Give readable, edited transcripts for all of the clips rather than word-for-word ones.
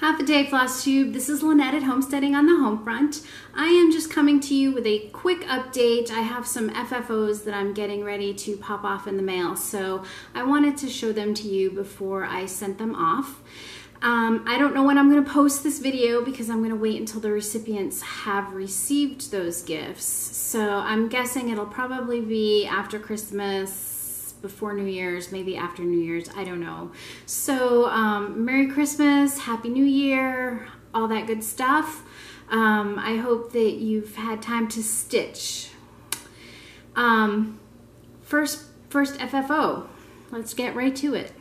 Half a day, Flosstube. This is Lynette at Homesteading on the Home Front. I am just coming to you with a quick update. I have some FFOs that I'm getting ready to pop off in the mail, so I wanted to show them to you before I sent them off. I don't know when I'm going to post this video because I'm going to wait until the recipients have received those gifts. So I'm guessing it'll probably be after Christmas, before New Year's, maybe after New Year's, I don't know. So Merry Christmas, Happy New Year, all that good stuff. I hope that you've had time to stitch. First FFO, let's get right to it.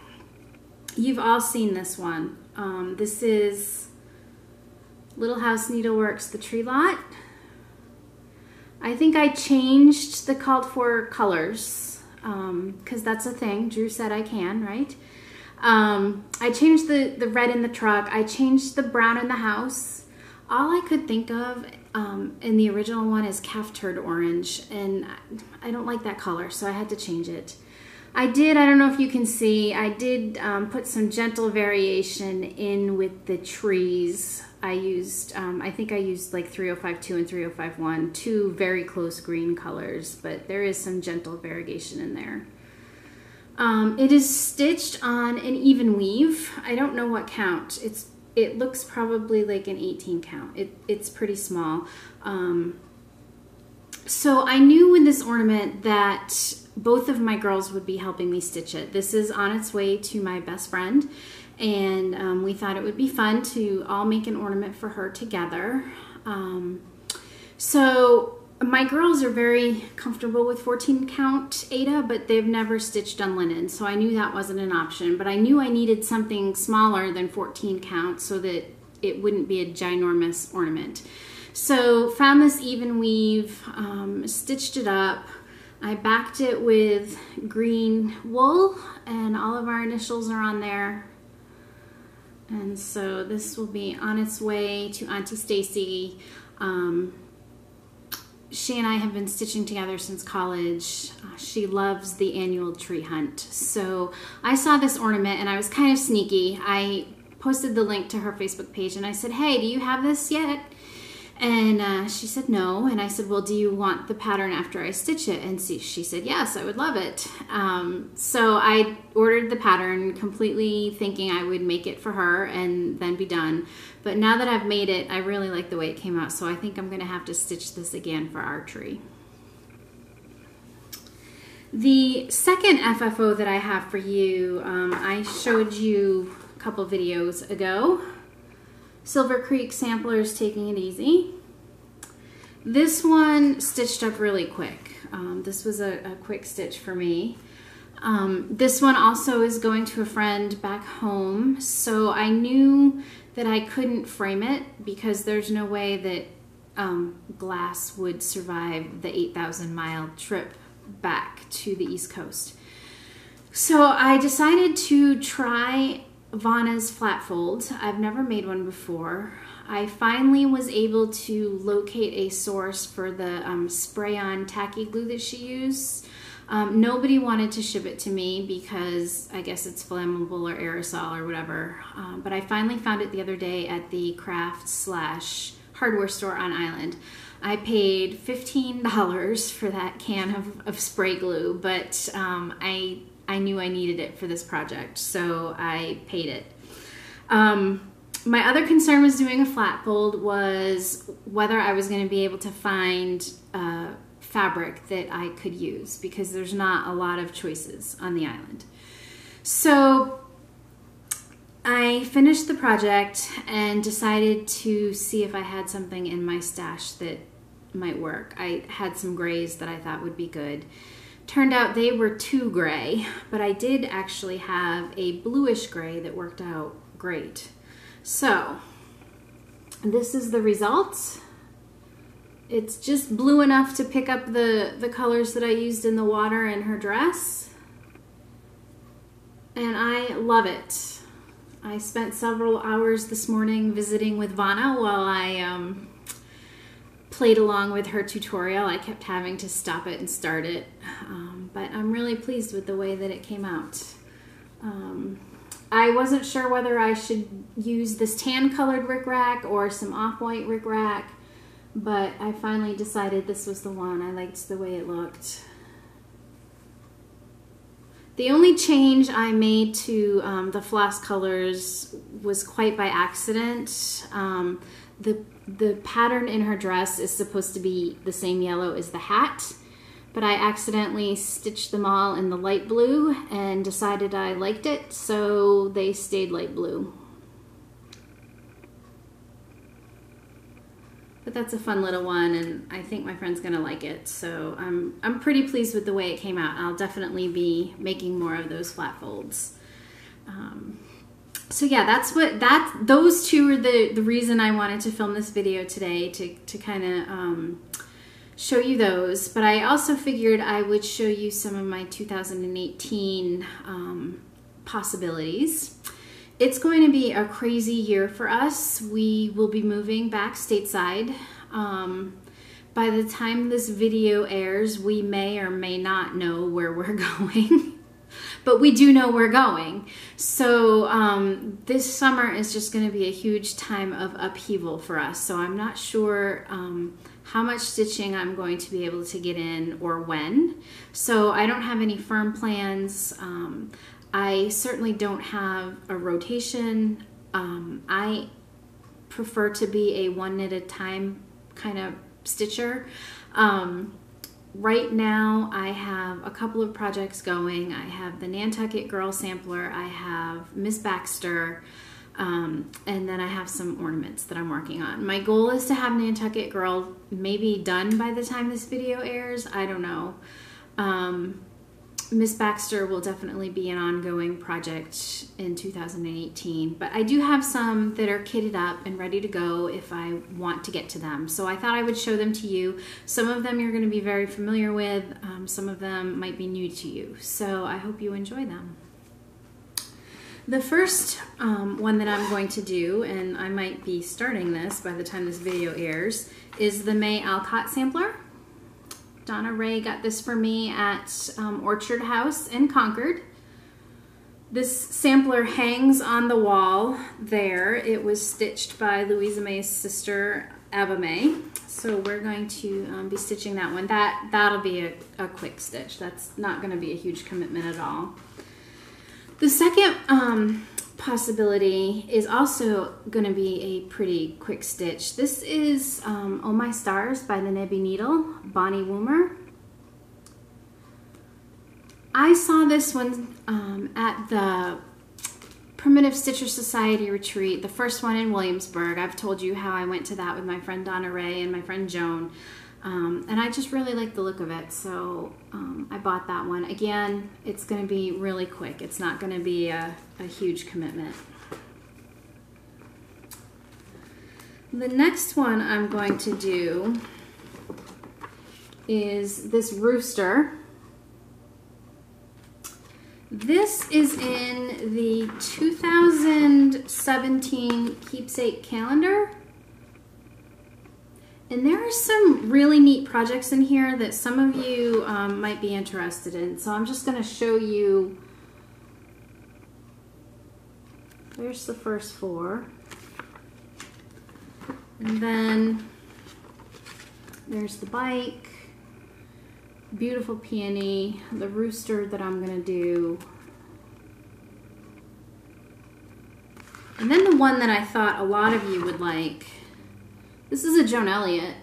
You've all seen this one. This is Little House Needleworks, the tree lot. I think I changed the called for colors because that's a thing. Drew said I can, right? I changed the red in the truck. I changed the brown in the house. All I could think of in the original one is calf turd orange, and I don't like that color, so I had to change it. I don't know if you can see, I did put some gentle variation in with the trees. I used, I think I used like 3052 and 3051, two very close green colors, but there is some gentle variegation in there. It is stitched on an even weave. I don't know what count. It looks probably like an 18 count. It's pretty small. So I knew with this ornament that both of my girls would be helping me stitch it. This is on its way to my best friend, and we thought it would be fun to all make an ornament for her together. So my girls are very comfortable with 14 count Aida, but they've never stitched on linen, so I knew that wasn't an option, but I knew I needed something smaller than 14 count so that it wouldn't be a ginormous ornament. So found this even weave, stitched it up. I backed it with green wool, and all of our initials are on there. And so this will be on its way to Auntie Stacy. She and I have been stitching together since college. She loves the annual tree hunt. So I saw this ornament and I was kind of sneaky. I posted the link to her Facebook page and I said, hey, do you have this yet? And she said no, and I said, well, do you want the pattern after I stitch it? And she said, yes, I would love it. So I ordered the pattern completely thinking I would make it for her and then be done. But now that I've made it, I really like the way it came out, so I think I'm going to have to stitch this again for our tree. The second FFO that I have for you, I showed you a couple videos ago. Silver Creek Samplers, Taking It Easy. This one stitched up really quick. This was a quick stitch for me. This one also is going to a friend back home, so I knew that I couldn't frame it because there's no way that glass would survive the 8,000-mile trip back to the East Coast. So I decided to try Vanna's flat fold. I've never made one before. I finally was able to locate a source for the spray-on tacky glue that she used. Nobody wanted to ship it to me because I guess it's flammable or aerosol or whatever. But I finally found it the other day at the craft/hardware store on Island. I paid $15 for that can of spray glue, but I knew I needed it for this project, so I paid it. My other concern was doing a flat fold was whether I was going to be able to find fabric that I could use because there's not a lot of choices on the island. So I finished the project and decided to see if I had something in my stash that might work. I had some grays that I thought would be good. Turned out they were too gray, but I did actually have a bluish gray that worked out great. So this is the result. It's just blue enough to pick up the colors that I used in the water in her dress. And I love it. I spent several hours this morning visiting with Vanna while I played along with her tutorial. I kept having to stop it and start it, but I'm really pleased with the way that it came out. I wasn't sure whether I should use this tan colored rickrack or some off-white rickrack, but I finally decided this was the one. I liked the way it looked. The only change I made to the floss colors was quite by accident. The pattern in her dress is supposed to be the same yellow as the hat, but I accidentally stitched them all in the light blue and decided I liked it, so they stayed light blue. But that's a fun little one, and I think my friend's gonna like it. So I'm pretty pleased with the way it came out. I'll definitely be making more of those flat folds. So yeah, those two are the reason I wanted to film this video today, to kind of show you those. But I also figured I would show you some of my 2018 possibilities. It's going to be a crazy year for us. We will be moving back stateside. By the time this video airs, we may or may not know where we're going, but we do know we're going. So this summer is just going to be a huge time of upheaval for us. So I'm not sure how much stitching I'm going to be able to get in or when. So I don't have any firm plans. I certainly don't have a rotation. I prefer to be a one knit at a time kind of stitcher. Right now I have a couple of projects going. I have the Nantucket Girl Sampler, I have Miss Baxter, and then I have some ornaments that I'm working on. My goal is to have Nantucket Girl maybe done by the time this video airs. I don't know. Miss Baxter will definitely be an ongoing project in 2018, but I do have some that are kitted up and ready to go if I want to get to them. So I thought I would show them to you. Some of them you're going to be very familiar with, some of them might be new to you. So I hope you enjoy them. The first one that I'm going to do, and I might be starting this by the time this video airs, is the May Alcott Sampler. Donna Ray got this for me at Orchard House in Concord. This sampler hangs on the wall there. It was stitched by Louisa May's sister, Ava May. So we're going to be stitching that one. That'll be a quick stitch. That's not going to be a huge commitment at all. The second possibility is also going to be a pretty quick stitch. This is Oh My Stars by the Nebby Needle, Bonnie Woomer. I saw this one at the Primitive Stitcher Society retreat, the first one in Williamsburg. I've told you how I went to that with my friend Donna Ray and my friend Joan. And I just really like the look of it, so I bought that one. Again, it's going to be really quick. It's not going to be a huge commitment. The next one I'm going to do is this rooster. This is in the 2017 Keepsake Calendar. And there are some really neat projects in here that some of you might be interested in. So I'm just going to show you. There's the first four. And then there's the bike, beautiful peony, the rooster that I'm going to do. And then the one that I thought a lot of you would like. This is a Joan Elliott.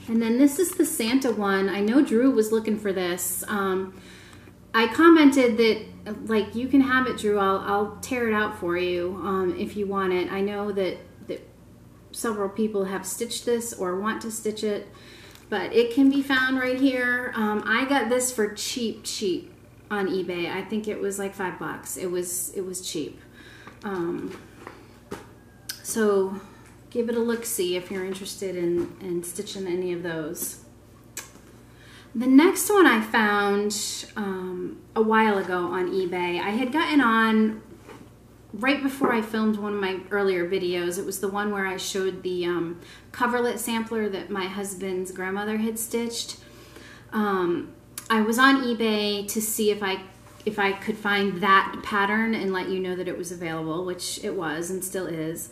And then this is the Santa one. I know Drew was looking for this. I commented that, like, you can have it, Drew. I'll tear it out for you if you want it. I know that several people have stitched this or want to stitch it, but it can be found right here. I got this for cheap on eBay. I think it was like $5. It was cheap. So give it a look-see if you're interested in stitching any of those. The next one I found a while ago on eBay. I had gotten on right before I filmed one of my earlier videos. It was the one where I showed the coverlet sampler that my husband's grandmother had stitched. I was on eBay to see if I could find that pattern and let you know that it was available, which it was and still is.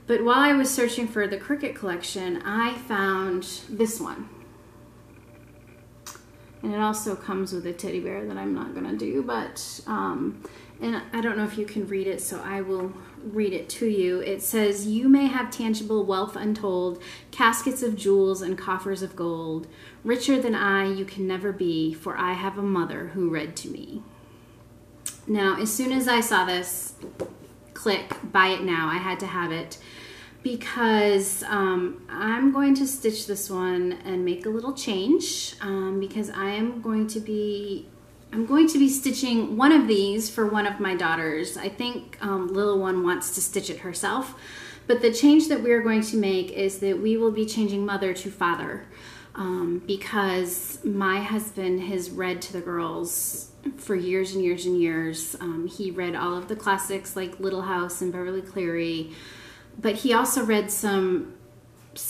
But while I was searching for the Cricut collection, I found this one. And it also comes with a teddy bear that I'm not gonna do, but, and I don't know if you can read it, so I will read it to you. It says, "You may have tangible wealth untold, caskets of jewels and coffers of gold. Richer than I you can never be, for I have a mother who read to me." Now, as soon as I saw this, click, buy it now. I had to have it because I'm going to stitch this one and make a little change because I'm going to be stitching one of these for one of my daughters. I think little one wants to stitch it herself, but the change that we're going to make is that we will be changing mother to father because my husband has read to the girls for years and years and years. He read all of the classics like Little House and Beverly Cleary, but he also read some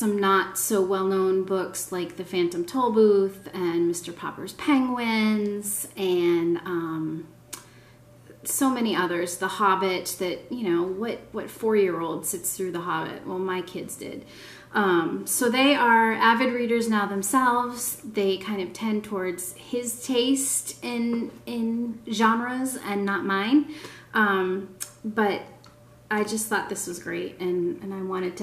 not so well-known books like The Phantom Tollbooth and Mr. Popper's Penguins and so many others. The Hobbit, that, you know, what 4-year-old sits through The Hobbit? Well, my kids did. So they are avid readers now themselves. They kind of tend towards his taste in genres and not mine. But I just thought this was great, and I wanted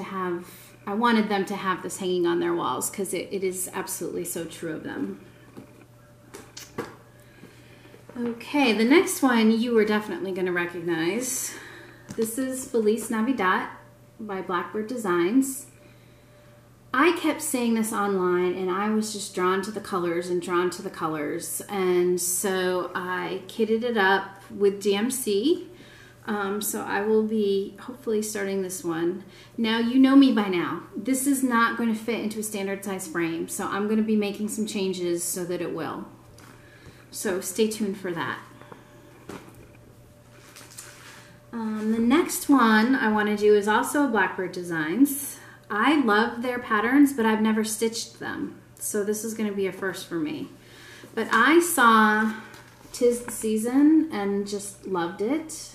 them to have this hanging on their walls because it is absolutely so true of them. Okay, the next one you are definitely going to recognize. This is Feliz Navidad by Blackbird Designs. I kept seeing this online and I was just drawn to the colors and drawn to the colors, and so I kitted it up with DMC. So I will be hopefully starting this one. Now, you know me by now. This is not going to fit into a standard size frame, so I'm going to be making some changes so that it will. So stay tuned for that. The next one I want to do is also Blackbird Designs. I love their patterns, but I've never stitched them. So this is going to be a first for me. But I saw 'Tis the Season and just loved it.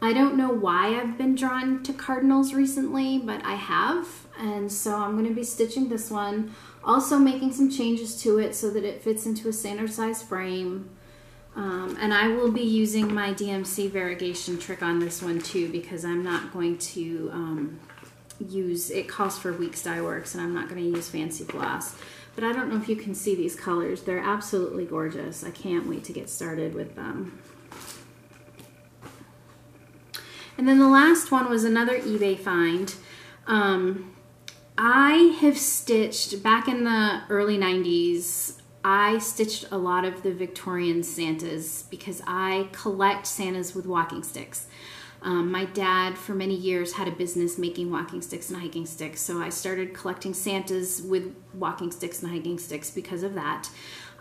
I don't know why I've been drawn to cardinals recently, but I have. And so I'm going to be stitching this one. Also making some changes to it so that it fits into a standard size frame. And I will be using my DMC variegation trick on this one too, because I'm not going to use, it calls for Weeks Dye Works, and I'm not going to use Fancy Floss. But I don't know if you can see these colors. They're absolutely gorgeous. I can't wait to get started with them. And then the last one was another eBay find. I have stitched, back in the early 90s, I stitched a lot of the Victorian Santas because I collect Santas with walking sticks. My dad, for many years, had a business making walking sticks and hiking sticks, so I started collecting Santas with walking sticks and hiking sticks because of that.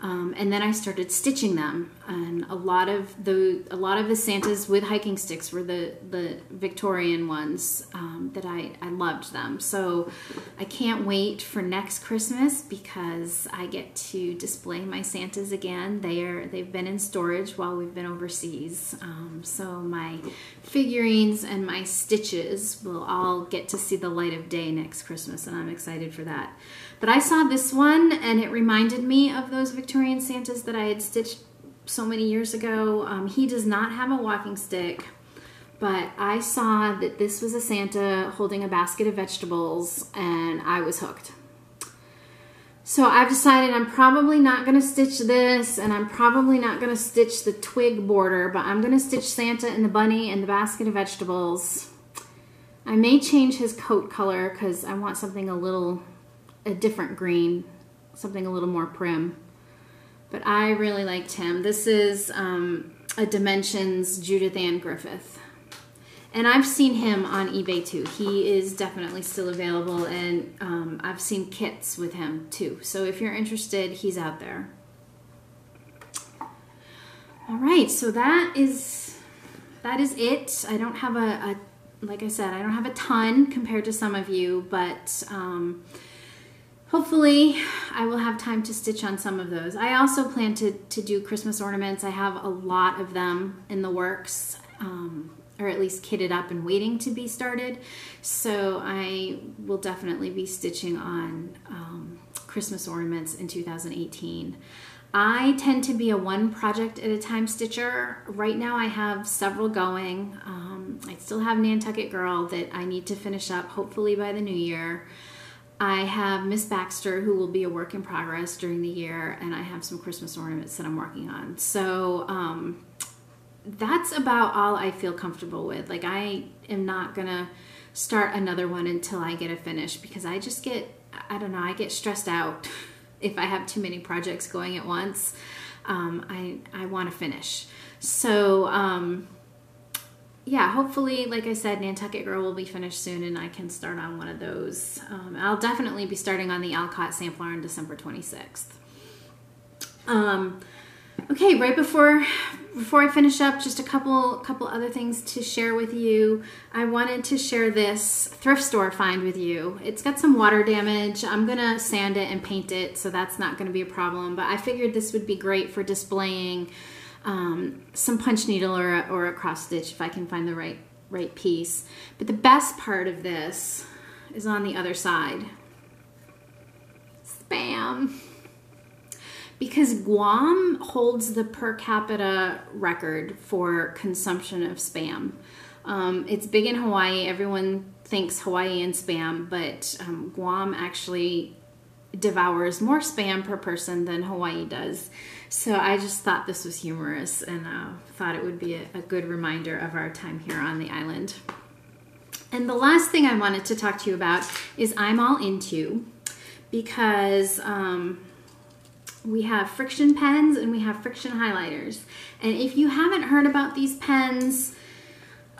And then I started stitching them, and a lot of the Santas with hiking sticks were the Victorian ones that I loved them. So I can't wait for next Christmas because I get to display my Santas again. They've been in storage while we've been overseas, so my figurines and my stitches will all get to see the light of day next Christmas, and I'm excited for that. But I saw this one and it reminded me of those Victorian Santas that I had stitched so many years ago. He does not have a walking stick, but I saw that this was a Santa holding a basket of vegetables and I was hooked. So I've decided I'm probably not going to stitch this, and I'm probably not going to stitch the twig border, but I'm going to stitch Santa and the bunny and the basket of vegetables. I may change his coat color because I want something a different green, something a little more prim. But I really liked him. This is a Dimensions Judith Ann Griffith. And I've seen him on eBay too. He is definitely still available, and I've seen kits with him too. So if you're interested, he's out there. All right, so that is it. I don't have like I said, I don't have a ton compared to some of you, but hopefully I will have time to stitch on some of those. I also plan to do Christmas ornaments. I have a lot of them in the works, or at least kitted up and waiting to be started. So I will definitely be stitching on Christmas ornaments in 2018. I tend to be a one project at a time stitcher. Right now I have several going. I still have Nantucket Girl that I need to finish up hopefully by the new year. I have Miss Baxter, who will be a work in progress during the year, and I have some Christmas ornaments that I'm working on. So that's about all I feel comfortable with. Like, I am not gonna start another one until I get a finish, because I just get, I don't know, I get stressed out if I have too many projects going at once. I want to finish. So yeah, hopefully, like I said, Nantucket Girl will be finished soon and I can start on one of those. I'll definitely be starting on the Alcott sampler on December 26th. Okay, right before I finish up, just a couple other things to share with you. I wanted to share this thrift store find with you. It's got some water damage. I'm gonna sand it and paint it, so that's not gonna be a problem, but I figured this would be great for displaying some punch needle or a cross stitch if I can find the right piece. But the best part of this is on the other side. Spam. Because Guam holds the per capita record for consumption of Spam. It's big in Hawaii. Everyone thinks Hawaiian Spam, but Guam actually devours more Spam per person than Hawaii does. So I just thought this was humorous, and thought it would be a good reminder of our time here on the island. And the last thing I wanted to talk to you about is I'm All Into, because we have friction pens and we have friction highlighters. And if you haven't heard about these pens,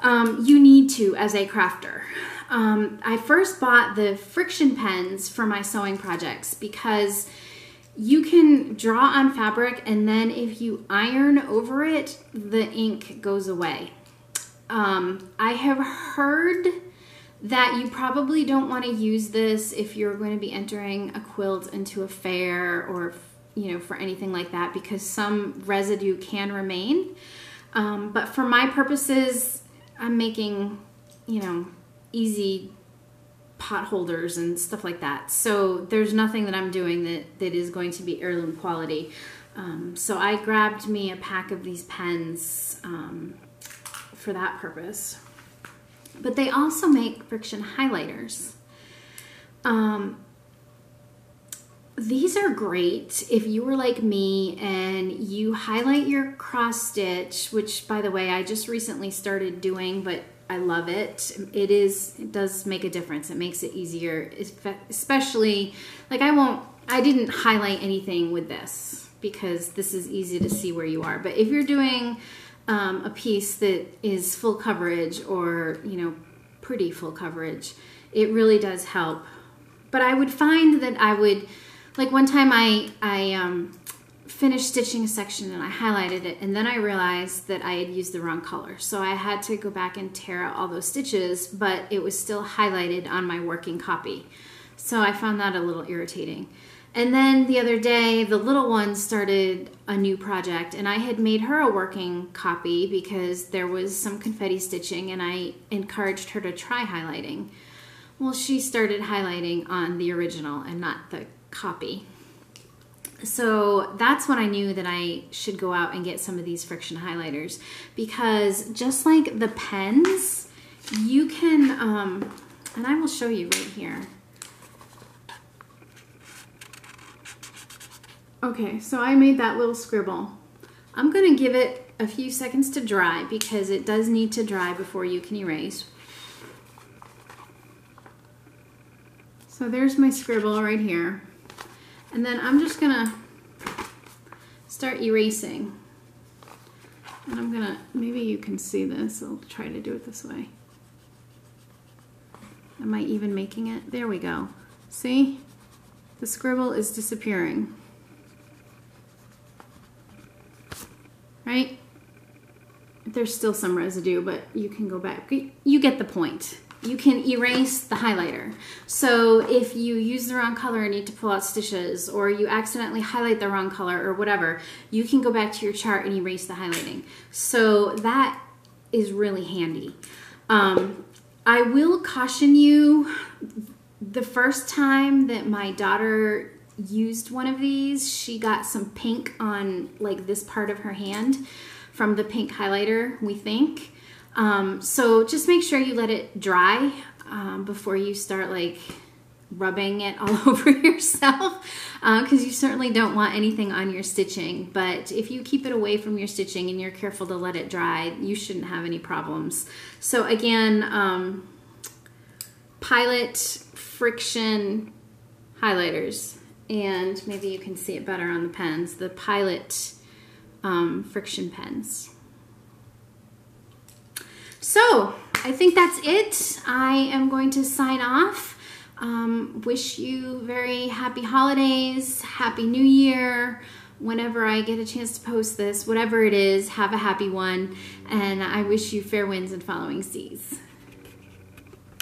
you need to as a crafter. I first bought the friction pens for my sewing projects because you can draw on fabric, and then if you iron over it, the ink goes away. I have heard that you probably don't want to use this if you're going to be entering a quilt into a fair or, you know, for anything like that, because some residue can remain. But for my purposes, I'm making, you know, easy pot holders and stuff like that. So there's nothing that I'm doing that is going to be heirloom quality. So I grabbed me a pack of these pens for that purpose. But they also make friction highlighters. These are great if you were like me and you highlight your cross stitch, which, by the way, I just recently started doing, but I love it. It does make a difference. It makes it easier, especially, like, I didn't highlight anything with this because this is easy to see where you are. But if you're doing a piece that is full coverage, or, you know, pretty full coverage, it really does help. But I would find that I would, like, one time I finished stitching a section and I highlighted it, and then I realized that I had used the wrong color. So I had to go back and tear out all those stitches, but it was still highlighted on my working copy. So I found that a little irritating. And then the other day, the little one started a new project, and I had made her a working copy because there was some confetti stitching, and I encouraged her to try highlighting. Well, she started highlighting on the original and not the copy. So that's when I knew that I should go out and get some of these friction highlighters, because just like the pens, you can, and I will show you right here. Okay, so I made that little scribble. I'm going to give it a few seconds to dry because it does need to dry before you can erase. So there's my scribble right here. And then I'm just gonna start erasing. And I'm gonna, maybe you can see this, I'll try to do it this way. Am I even making it? There we go. See? The scribble is disappearing. Right? There's still some residue, but you can go back. You get the point. you can erase the highlighter. So if you use the wrong color and need to pull out stitches, or you accidentally highlight the wrong color or whatever, you can go back to your chart and erase the highlighting. So that is really handy. I will caution you, the first time that my daughter used one of these, she got some pink on like this part of her hand from the pink highlighter, we think. So just make sure you let it dry before you start like rubbing it all over yourself, because you certainly don't want anything on your stitching. But if you keep it away from your stitching and you're careful to let it dry, you shouldn't have any problems. So again, Pilot Friction highlighters, and maybe you can see it better on the pens, the Pilot Friction pens. So I think that's it. I am going to sign off. Wish you very happy holidays, happy new year. Whenever I get a chance to post this, whatever it is, have a happy one. And I wish you fair winds and following seas.